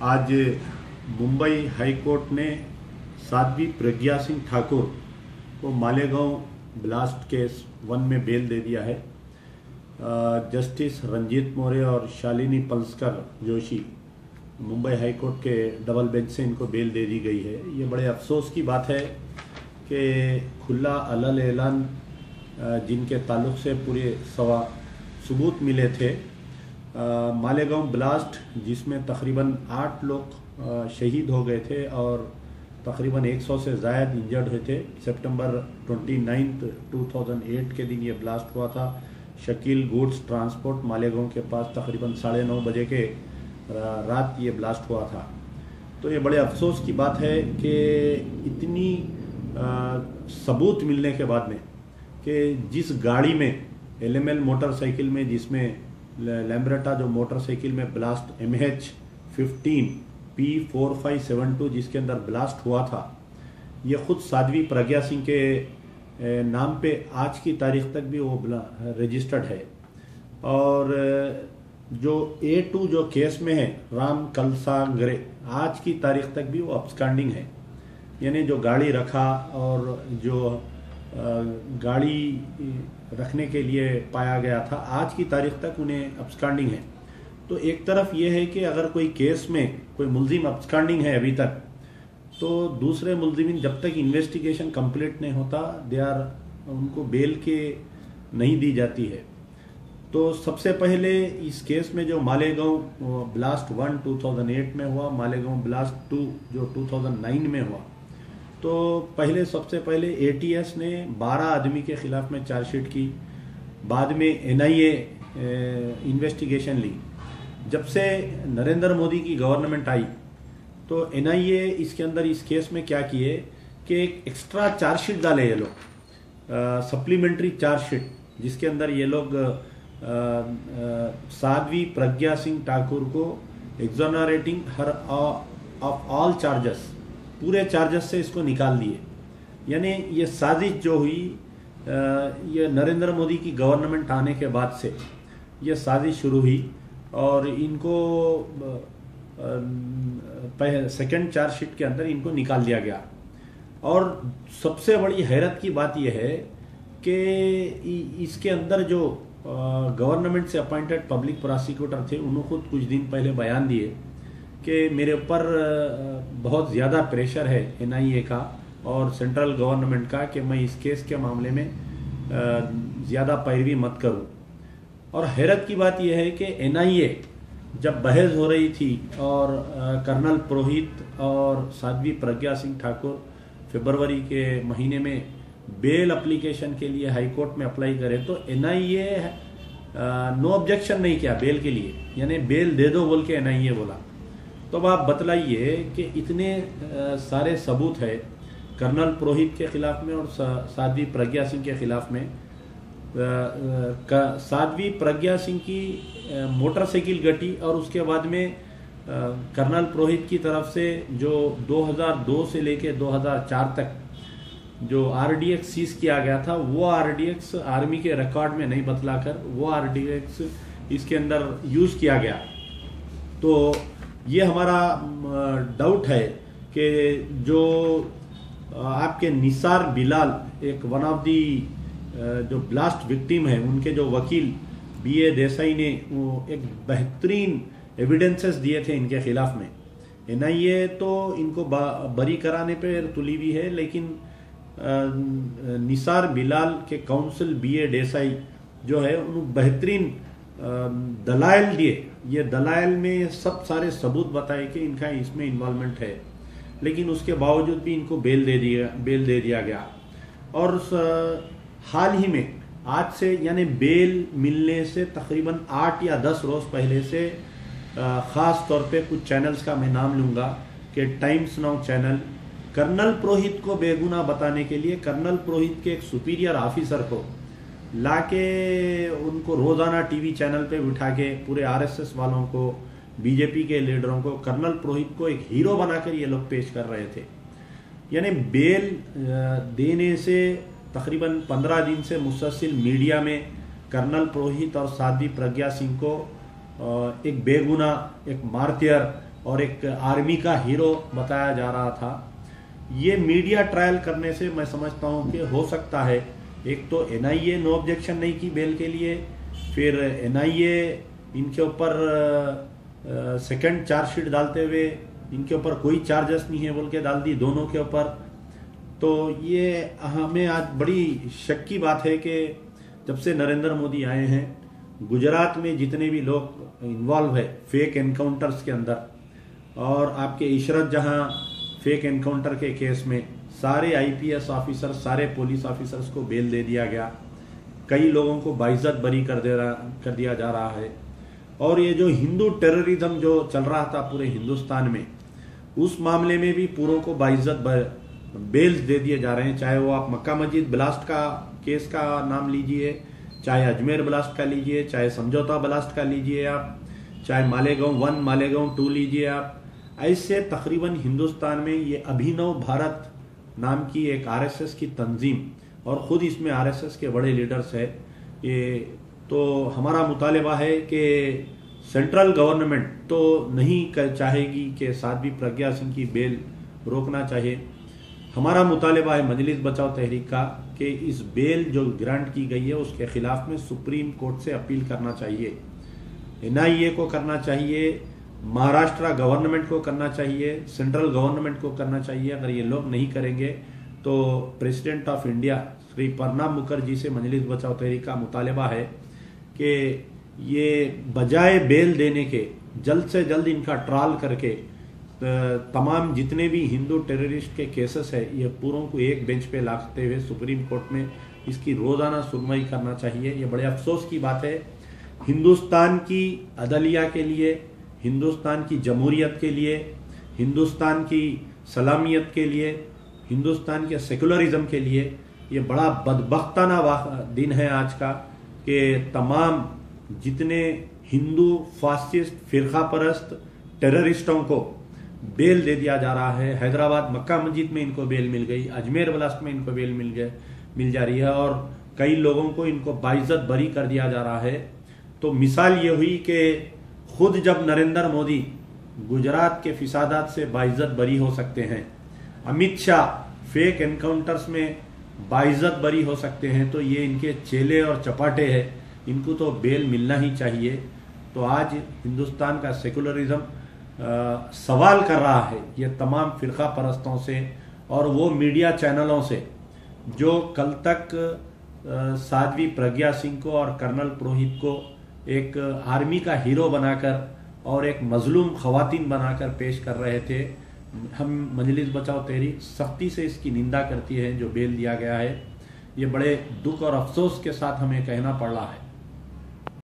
आज Mumbai high court ने साध्वी प्रज्ञा सिंह ठाकुर को मालेगांव ब्लास्ट केस 1 में बेल दे दिया है। जस्टिस रंजीत मोरे और शालिनी पल्सकर जोशी मुंबई हाई कोर्ट के डबल बेंच से इनको बेल दे दी गई है। ये बड़े अफसोस की बात है कि खुला अलल ऐलान जिनके ताल्लुक से पूरे सवा सबूत मिले थे, मालेगांव ब्लास्ट जिसमें तकरीबन 8 लोग शहीद हो गए थे और तकरीबन 100 से ज़ायद इंजर्ड हुए थे। सितंबर 29, 2008 के दिन ये ब्लास्ट हुआ था। शकील गुड्स ट्रांसपोर्ट मालेगांव के पास तकरीबन 9:30 बजे के रात ये ब्लास्ट हुआ था। तो ये बड़े अफसोस की बात है कि इतनी सबूत मिलने के बाद में कि जिस गाड़ी में LML मोटरसाइकिल में जिसमें लैम्ब्रेटा जो मोटरसाइकिल में ब्लास्ट MH15 P4572 जिसके अंदर ब्लास्ट हुआ था, ये खुद साध्वी प्रज्ञा सिंह के नाम पे आज की तारीख तक भी वो रजिस्टर्ड है। और जो A2 जो केस में है राम कलसांगरे, आज की तारीख तक भी वो अपस्टैंडिंग है। यानी जो गाड़ी रखा और जो गाड़ी रखने के लिए पाया गया था, आज की तारीख तक उन्हें अपस्टैंडिंग है। तो एक तरफ ये है कि अगर कोई केस में कोई मुल्जिम अपस्टैंडिंग है अभी तक, तो दूसरे मुल्जिमिन जब तक इन्वेस्टिगेशन कंप्लीट नहीं होता उनको बेल के नहीं दी जाती है। तो सबसे पहले इस केस में जो मालेगांव ब्लास्ट 1 2008 में हुआ, मालेगांव ब्लास्ट 2 जो 2009 में हुआ, तो सबसे पहले ATS ने 12 आदमी के खिलाफ में चार्जशीट की। बाद में NIA इन्वेस्टिगेशन ली। जब से नरेंद्र मोदी की गवर्नमेंट आई तो NIA इसके अंदर इस केस में क्या किए कि एक एक्स्ट्रा चार्जशीट डाले ये लोग, सप्लीमेंट्री चार्जशीट, जिसके अंदर ये लोग साध्वी प्रज्ञा सिंह ठाकुर को एक्सोनरेटिंग हर ऑफ ऑल चार्जेस, पूरे चार्जेस से इसको निकाल दिए। यानी ये साजिश जो हुई, ये नरेंद्र मोदी की गवर्नमेंट आने के बाद से ये साजिश शुरू हुई और इनको सेकंड चार्जशीट के अंदर इनको निकाल दिया गया। और सबसे बड़ी हैरत की बात यह है कि इसके अंदर जो गवर्नमेंट से अपॉइंटेड पब्लिक प्रोसिक्यूटर थे, उन्होंने खुद कुछ दिन पहले बयान दिए कि मेरे ऊपर बहुत ज़्यादा प्रेशर है NIA का और सेंट्रल गवर्नमेंट का कि मैं इस केस के मामले में ज़्यादा पैरवी मत करूं। और हैरत की बात यह है कि NIA जब बहस हो रही थी और कर्नल पुरोहित और साध्वी प्रज्ञा सिंह ठाकुर फरवरी के महीने में बेल एप्लीकेशन के लिए हाई कोर्ट में अप्लाई करे, तो NIA नो ऑब्जेक्शन नहीं किया बेल के लिए, यानी बेल दे दो बोल के NIA बोला। तो अब आप बतलाइए कि इतने सारे सबूत है कर्नल पुरोहित के खिलाफ में और साध्वी प्रज्ञा सिंह के खिलाफ में। साध्वी प्रज्ञा सिंह की मोटरसाइकिल गटी और उसके बाद में कर्नल पुरोहित की तरफ से जो 2002 से लेके 2004 तक जो RDX सीज किया गया था, वो RDX आर्मी के रिकॉर्ड में नहीं बतलाकर वो RDX इसके अंदर यूज किया गया। तो ये हमारा डाउट है कि जो आपके निसार बिलाल, एक वन ऑफ दी जो ब्लास्ट विक्टिम है, उनके जो वकील BA देसाई ने वो एक बेहतरीन एविडेंसेस दिए थे इनके खिलाफ में। NIA तो इनको बरी कराने पे तुली हुई है, लेकिन निसार बिलाल के काउंसिल BA देसाई जो है उन्होंने बेहतरीन दलाइल दिए। ये दलाइल में सब सारे सबूत बताए कि इनका इसमें इन्वॉल्वमेंट है, लेकिन उसके बावजूद भी इनको बेल दे दिया गया। और हाल ही में आज से यानी बेल मिलने से तकरीबन 8 या 10 रोज पहले से ख़ास तौर पे कुछ चैनल्स का मैं नाम लूँगा कि टाइम्स नाउ चैनल कर्नल पुरोहित को बेगुनाह बताने के लिए कर्नल पुरोहित के एक सुपीरियर ऑफिसर को लाके उनको रोज़ाना TV चैनल पे बिठा के पूरे RSS वालों को, BJP के लीडरों को, कर्नल पुरोहित को एक हीरो बनाकर ये लोग पेश कर रहे थे। यानी बेल देने से तकरीबन 15 दिन से मुसलसल मीडिया में कर्नल पुरोहित और साध्वी प्रज्ञा सिंह को एक बेगुनाह, एक मार्टियर और एक आर्मी का हीरो बताया जा रहा था। ये मीडिया ट्रायल करने से मैं समझता हूँ कि हो सकता है, एक तो एनआईए नो ऑब्जेक्शन नहीं की बेल के लिए, फिर एनआईए इनके ऊपर सेकंड चार्जशीट डालते हुए इनके ऊपर कोई चार्जेस नहीं है बोल के डाल दी दोनों के ऊपर। तो ये हमें आज बड़ी शक की बात है कि जब से नरेंद्र मोदी आए हैं, गुजरात में जितने भी लोग इन्वॉल्व है फेक एनकाउंटर्स के अंदर, और आपके इशरत जहां फेक एनकाउंटर के केस में सारे आईपीएस ऑफिसर, सारे पुलिस ऑफिसर्स को बेल दे दिया गया, कई लोगों को बाइज्जत बरी कर दिया जा रहा है। और ये जो हिंदू टेररिज्म जो चल रहा था पूरे हिंदुस्तान में, उस मामले में भी पूरों को बाइज्जत बेल्स दे दिए जा रहे हैं। चाहे वो आप मक्का मस्जिद ब्लास्ट का केस का नाम लीजिए, चाहे अजमेर ब्लास्ट का लीजिए, चाहे समझौता ब्लास्ट का लीजिए आप, चाहे मालेगांव 1 मालेगांव 2 लीजिए आप। ऐसे तकरीबन हिंदुस्तान में ये अभिनव भारत नाम की एक आरएसएस की तंजीम, और ख़ुद इसमें आरएसएस के बड़े लीडर्स है ये। तो हमारा मुतालबा है कि सेंट्रल गवर्नमेंट तो नहीं चाहेगी कि साध्वी प्रज्ञा सिंह की बेल रोकना चाहिए। हमारा मुतालबा है मजलिस बचाओ तहरीक का कि इस बेल जो ग्रांट की गई है उसके खिलाफ में सुप्रीम कोर्ट से अपील करना चाहिए, एनआईए को करना चाहिए, महाराष्ट्र गवर्नमेंट को करना चाहिए, सेंट्रल गवर्नमेंट को करना चाहिए। अगर ये लोग नहीं करेंगे तो president of India Shri Pranab Mukherjee से मजलिस बचाओ तहरीक का मुतालबा है कि ये बजाय बेल देने के जल्द से जल्द इनका ट्रायल करके तमाम जितने भी हिंदू टेररिस्ट के केसेस है ये पूरों को एक बेंच पे लाते हुए सुप्रीम कोर्ट में इसकी रोजाना सुनवाई करना चाहिए। ये बड़े अफसोस की बात है हिंदुस्तान की अदलिया के लिए, हिंदुस्तान की जमहूरियत के लिए, हिंदुस्तान की सलामियत के लिए, हिंदुस्तान के सेकुलरिज्म के लिए ये बड़ा बदबख्ताना दिन है आज का कि तमाम जितने हिंदू फासिस्ट फिरका परस्त टेररिस्टों को बेल दे दिया जा रहा है। हैदराबाद मक्का मस्जिद में इनको बेल मिल गई, अजमेर ब्लास्ट में इनको बेल मिल जा रही है, और कई लोगों को इनको बाइज्जत बरी कर दिया जा रहा है। तो मिसाल ये हुई कि खुद जब नरेंद्र मोदी गुजरात के फिसादात से बाइज्जत बरी हो सकते हैं, अमित शाह फेक एनकाउंटर्स में बाइज्जत बरी हो सकते हैं, तो ये इनके चेले और चपाटे हैं, इनको तो बेल मिलना ही चाहिए। तो आज हिंदुस्तान का सेकुलरिज्म सवाल कर रहा है ये तमाम फिरका परस्तों से और वो मीडिया चैनलों से जो कल तक साध्वी प्रज्ञा सिंह को और कर्नल पुरोहित को एक आर्मी का हीरो बनाकर और एक मजलूम खवातीन बनाकर पेश कर रहे थे। हम मजलिस बचाओ तहरीक सख्ती से इसकी निंदा करती है जो बेल दिया गया है। ये बड़े दुख और अफसोस के साथ हमें कहना पड़ रहा है